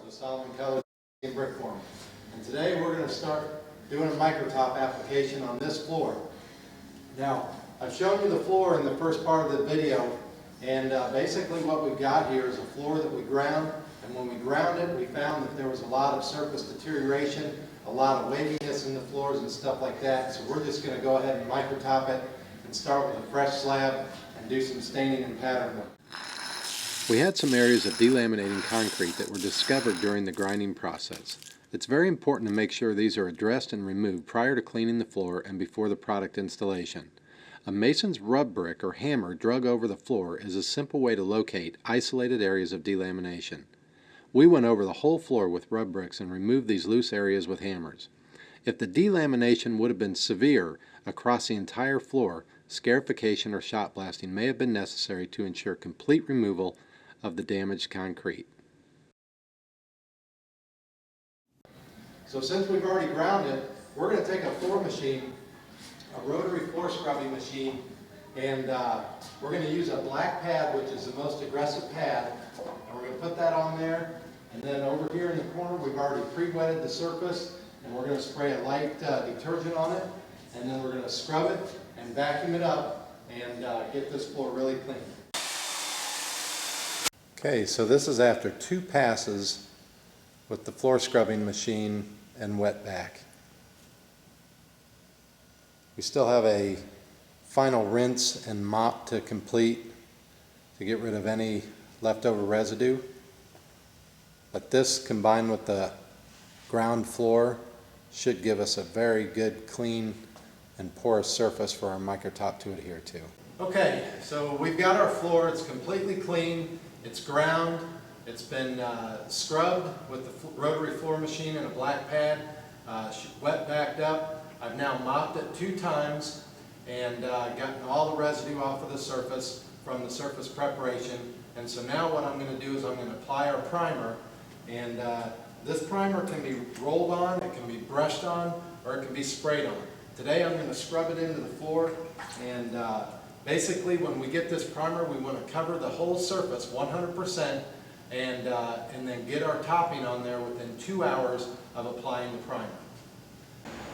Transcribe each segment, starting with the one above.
With Solomon Colors in Brickform. And today we're going to start doing a micro-top application on this floor. Now, I've shown you the floor in the first part of the video, and basically what we've got here is a floor that we ground, and when we ground it, we found that there was a lot of surface deterioration, a lot of waviness in the floors and stuff like that, so we're just going to go ahead and micro-top it and start with a fresh slab and do some staining and pattern work. We had some areas of delaminating concrete that were discovered during the grinding process. It's very important to make sure these are addressed and removed prior to cleaning the floor and before the product installation. A mason's rub brick or hammer drug over the floor is a simple way to locate isolated areas of delamination. We went over the whole floor with rub bricks and removed these loose areas with hammers. If the delamination would have been severe across the entire floor, scarification or shot blasting may have been necessary to ensure complete removal of the damaged concrete. So since we've already ground it, we're going to take a floor machine, a rotary floor scrubbing machine, and we're going to use a black pad, which is the most aggressive pad, and we're going to put that on there. And then over here in the corner, we've already pre-wetted the surface, and we're going to spray a light detergent on it, and then we're going to scrub it and vacuum it up and get this floor really clean. Okay, so this is after 2 passes with the floor scrubbing machine and wet back. We still have a final rinse and mop to complete to get rid of any leftover residue. But this combined with the ground floor should give us a very good, clean and porous surface for our micro-top to adhere to. Okay, so we've got our floor. It's completely clean. It's ground, it's been scrubbed with the rotary floor machine and a black pad, wet backed up. I've now mopped it 2 times and gotten all the residue off of the surface from the surface preparation. And so now what I'm going to do is I'm going to apply our primer, and this primer can be rolled on, it can be brushed on, or it can be sprayed on. Today I'm going to scrub it into the floor, and basically, when we get this primer, we want to cover the whole surface 100% and then get our topping on there within 2 hours of applying the primer.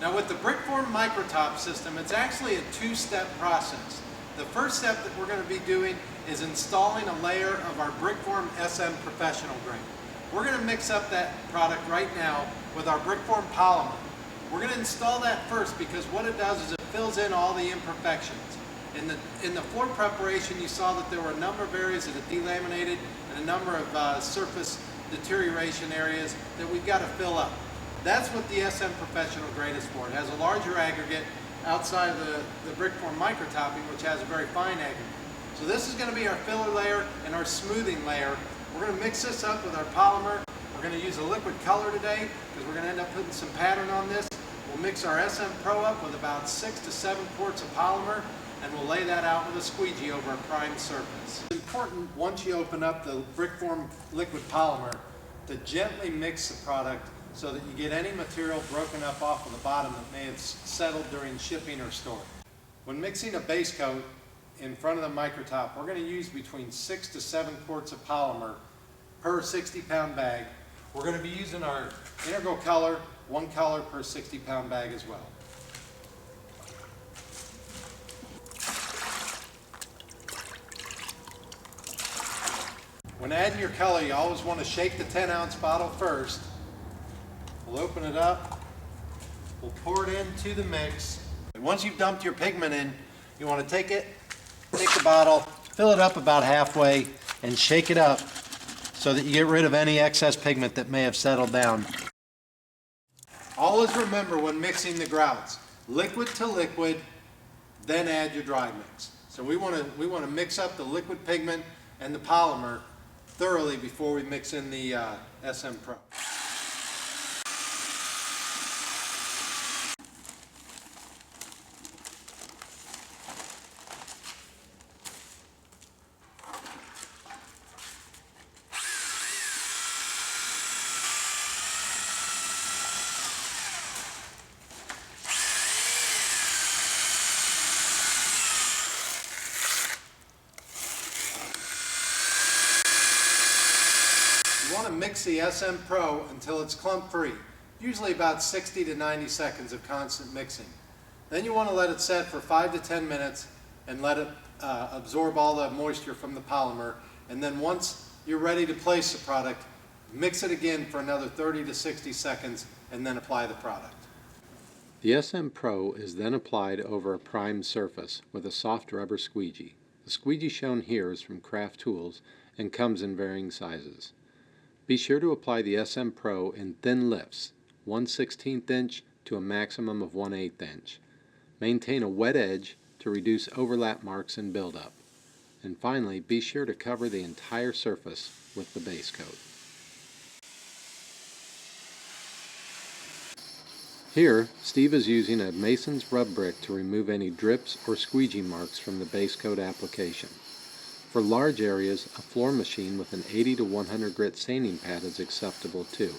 Now with the Brickform Micro-Top system, it's actually a 2-step process. The first step that we're going to be doing is installing a layer of our Brickform SM Professional Grade. We're going to mix up that product right now with our Brickform Polymer. We're going to install that first because what it does is it fills in all the imperfections. In the floor preparation, you saw that there were a number of areas that had delaminated and a number of surface deterioration areas that we've got to fill up. That's what the SM Professional Grade is for. It has a larger aggregate outside of the Brickform Micro-Topping, which has a very fine aggregate. So this is going to be our filler layer and our smoothing layer. We're going to mix this up with our polymer. We're going to use a liquid color today because we're going to end up putting some pattern on this. We'll mix our SM Pro up with about 6 to 7 quarts of polymer, and we'll lay that out with a squeegee over a primed surface. It's important, once you open up the Brickform Liquid Polymer, to gently mix the product so that you get any material broken up off of the bottom that may have settled during shipping or storage. When mixing a base coat in front of the micro-top, we're going to use between 6 to 7 quarts of polymer per 60-pound bag. We're going to be using our integral color, 1 color per 60-pound bag as well. When adding your color, you always want to shake the 10-ounce bottle first. We'll open it up. We'll pour it into the mix. And once you've dumped your pigment in, you want to take the bottle, fill it up about halfway, and shake it up so that you get rid of any excess pigment that may have settled down. Always remember when mixing the grouts, liquid to liquid, then add your dry mix. So we want to mix up the liquid pigment and the polymer thoroughly before we mix in the SM Pro. You want to mix the SM Pro until it's clump free, usually about 60 to 90 seconds of constant mixing. Then you want to let it set for 5 to 10 minutes and let it absorb all the moisture from the polymer, and then once you're ready to place the product, mix it again for another 30 to 60 seconds and then apply the product. The SM Pro is then applied over a primed surface with a soft rubber squeegee. The squeegee shown here is from Craft Tools and comes in varying sizes. Be sure to apply the SM Pro in thin lifts, 1/16 inch to a maximum of 1/8 inch. Maintain a wet edge to reduce overlap marks and buildup. And finally, be sure to cover the entire surface with the base coat. Here, Steve is using a Mason's rub brick to remove any drips or squeegee marks from the base coat application. For large areas, a floor machine with an 80 to 100 grit sanding pad is acceptable too.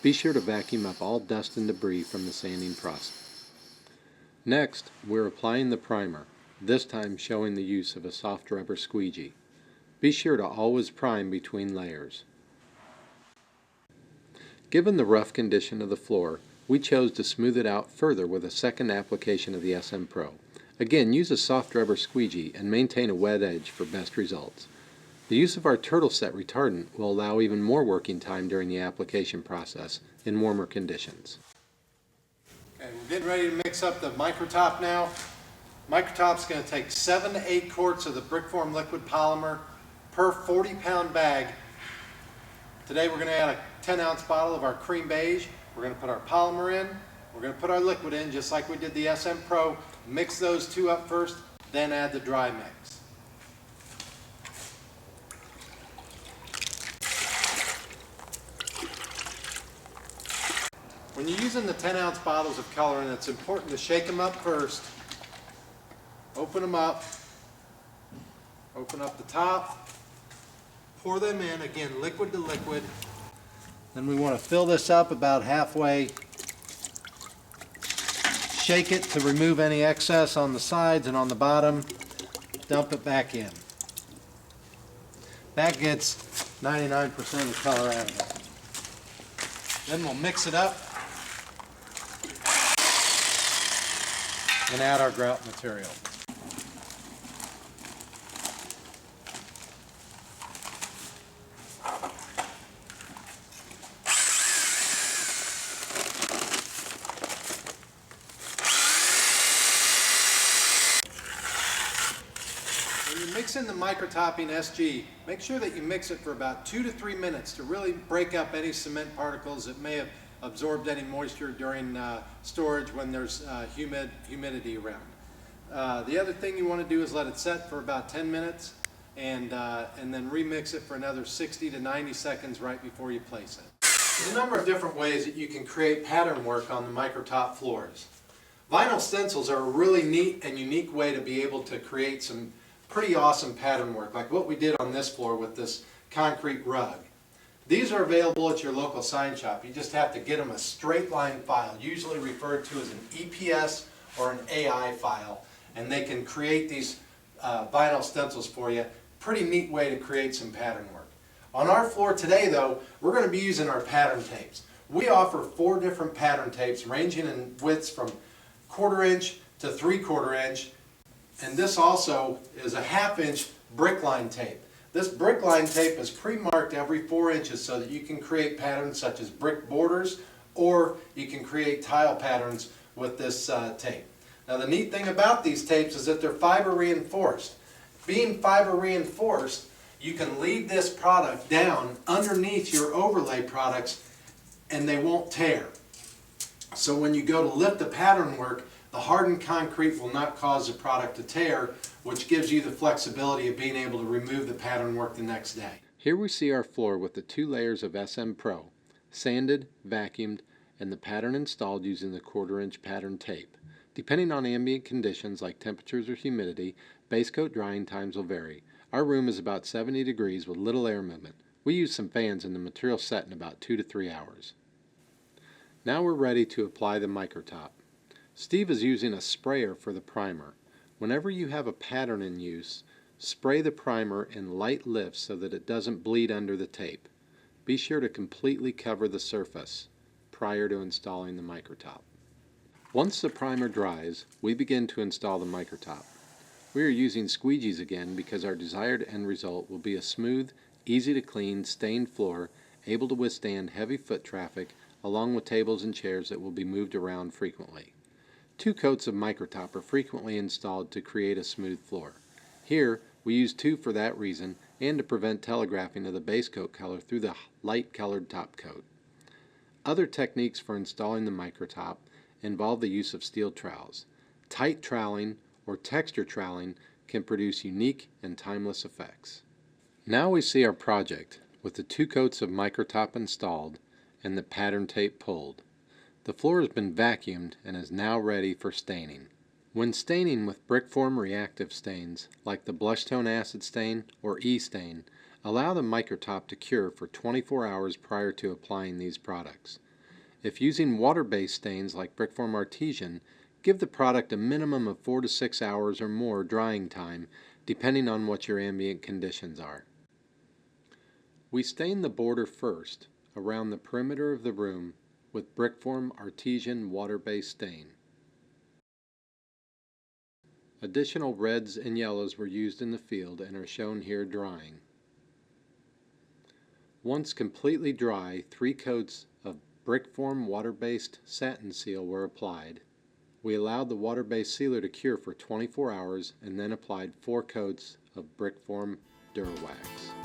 Be sure to vacuum up all dust and debris from the sanding process. Next, we're applying the primer, this time showing the use of a soft rubber squeegee. Be sure to always prime between layers. Given the rough condition of the floor, we chose to smooth it out further with a second application of the SM Pro. Again, use a soft rubber squeegee and maintain a wet edge for best results. The use of our turtle set retardant will allow even more working time during the application process in warmer conditions. Okay, we're getting ready to mix up the Micro-Top now. Micro-Top's going to take 7 to 8 quarts of the Brickform Liquid Polymer per 40-pound bag. Today we're going to add a 10-ounce bottle of our cream beige. We're going to put our polymer in. We're going to put our liquid in just like we did the SM Pro. Mix those two up first, then add the dry mix. When you're using the 10-ounce bottles of colorant, it's important to shake them up first. Open them up. Open up the top. Pour them in, again, liquid to liquid. Then we want to fill this up about halfway. Shake it to remove any excess on the sides and on the bottom. Dump it back in. That gets 99% of the color out of it. Then we'll mix it up and add our grout material. When you're mixing the Micro-Topping SG, make sure that you mix it for about 2 to 3 minutes to really break up any cement particles that may have absorbed any moisture during storage when there's humidity around. The other thing you want to do is let it set for about 10 minutes and then remix it for another 60 to 90 seconds right before you place it. There's a number of different ways that you can create pattern work on the Micro-Top floors. Vinyl stencils are a really neat and unique way to be able to create some pretty awesome pattern work, like what we did on this floor with this concrete rug. These are available at your local sign shop. You just have to get them a straight line file, usually referred to as an EPS or an AI file, and they can create these vinyl stencils for you. Pretty neat way to create some pattern work. On our floor today though, we're going to be using our pattern tapes. We offer 4 different pattern tapes ranging in widths from 1/4 inch to 3/4 inch, and this also is a 1/2 inch brick line tape. This brick line tape is pre-marked every 4 inches so that you can create patterns such as brick borders, or you can create tile patterns with this tape. Now the neat thing about these tapes is that they're fiber reinforced. Being fiber reinforced, you can leave this product down underneath your overlay products and they won't tear. So when you go to lift the pattern work, the hardened concrete will not cause the product to tear, which gives you the flexibility of being able to remove the pattern work the next day. Here we see our floor with the 2 layers of SM Pro, sanded, vacuumed, and the pattern installed using the 1/4 inch pattern tape. Depending on ambient conditions like temperatures or humidity, base coat drying times will vary. Our room is about 70 degrees with little air movement. We use some fans and the material set in about 2 to 3 hours. Now we're ready to apply the Micro-Top. Steve is using a sprayer for the primer. Whenever you have a pattern in use, spray the primer in light lifts so that it doesn't bleed under the tape. be sure to completely cover the surface prior to installing the microtop. Once the primer dries, we begin to install the microtop. We are using squeegees again because our desired end result will be a smooth, easy to clean, stained floor able to withstand heavy foot traffic along with tables and chairs that will be moved around frequently. 2 coats of microtop are frequently installed to create a smooth floor. Here, we use 2 for that reason and to prevent telegraphing of the base coat color through the light colored top coat. Other techniques for installing the microtop involve the use of steel trowels. Tight troweling or texture troweling can produce unique and timeless effects. Now we see our project with the 2 coats of microtop installed and the pattern tape pulled. The floor has been vacuumed and is now ready for staining. When staining with Brickform reactive stains like the blush tone acid stain or E-stain, allow the microtop to cure for 24 hours prior to applying these products. If using water-based stains like Brickform Artesian, give the product a minimum of 4 to 6 hours or more drying time depending on what your ambient conditions are. We stain the border first around the perimeter of the room with Brickform Artesian water-based stain. Additional reds and yellows were used in the field and are shown here drying. Once completely dry, 3 coats of Brickform water-based satin seal were applied. We allowed the water-based sealer to cure for 24 hours and then applied 4 coats of Brickform Durawax.